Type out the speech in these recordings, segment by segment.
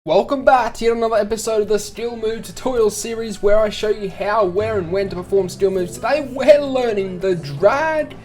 Welcome back to yet another episode of the skill move tutorial series where I show you how, where and when to perform skill moves. Today we're learning the drag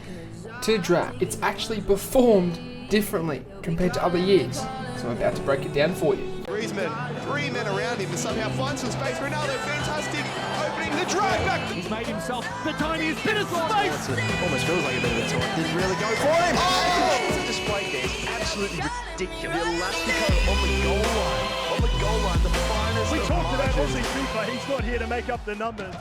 to drag. It's actually performed differently compared to other years, so I'm about to break it down for you. Griezmann, three men around him to somehow find some space. Ronaldo, fantastic, opening the drag back. He's made himself the tiniest bit of space. Almost feels like a bit of a taunt. Didn't really go for him. Oh! The display there is absolutely ridiculous. The Elastico on the goal line. On the goal line, the finest. We of talked about margins. AussieFIFA. He's not here to make up the numbers.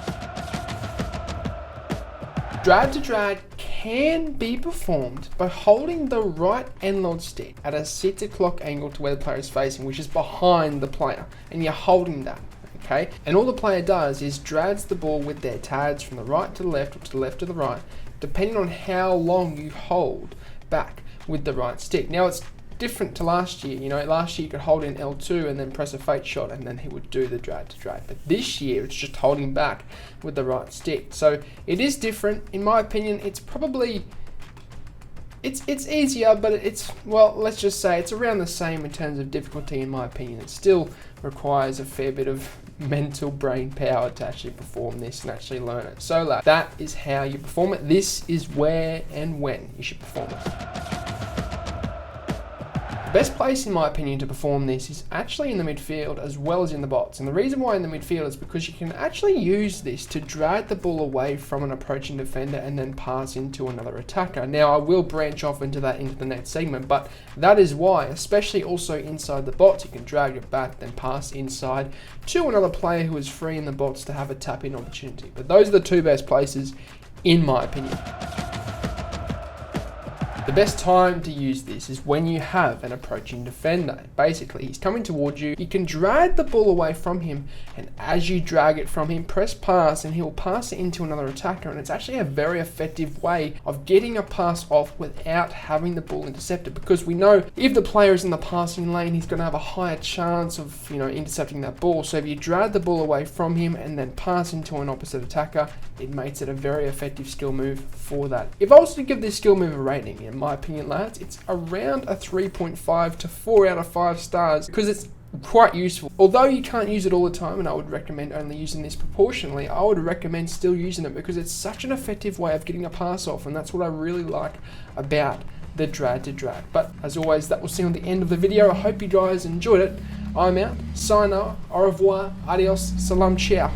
Drag to drag can be performed by holding the right analog stick at a 6 o'clock angle to where the player is facing, which is behind the player, and you're holding that. Okay, and all the player does is drags the ball with their tags from the right to the left or to the left to the right, depending on how long you hold back with the right stick. Now it's different to last year. You know, last year you could hold in L2 and then press a fake shot and then he would do the drag to drag. But this year it's just holding back with the right stick. So it is different. In my opinion, it's probably it's easier, but it's, well, let's just say it's around the same in terms of difficulty. In my opinion, it still requires a fair bit of mental brain power to actually perform this and actually learn it. So that is how you perform it. This is where and when you should perform it. Best place, in my opinion, to perform this is actually in the midfield as well as in the box. And the reason why in the midfield is because you can actually use this to drag the ball away from an approaching defender and then pass into another attacker. Now, I will branch off into that into the next segment, but that is why, especially also inside the box, you can drag it back, then pass inside to another player who is free in the box to have a tap-in opportunity. But those are the two best places, in my opinion. The best time to use this is when you have an approaching defender. Basically, he's coming towards you. You can drag the ball away from him, and as you drag it from him, press pass, and he'll pass it into another attacker. And it's actually a very effective way of getting a pass off without having the ball intercepted, because we know if the player is in the passing lane, he's going to have a higher chance of, you know, intercepting that ball. So if you drag the ball away from him and then pass into an opposite attacker, it makes it a very effective skill move for that. If I was to give this skill move a rating, in my opinion, lads, it's around a 3.5 to 4 out of 5 stars because it's quite useful. Although you can't use it all the time, and I would recommend only using this proportionally, I would recommend still using it because it's such an effective way of getting a pass off, and that's what I really like about the drag to drag. But as always, that will see you on the end of the video. I hope you guys enjoyed it. I'm out. Sayonara, au revoir, adios, salam, ciao.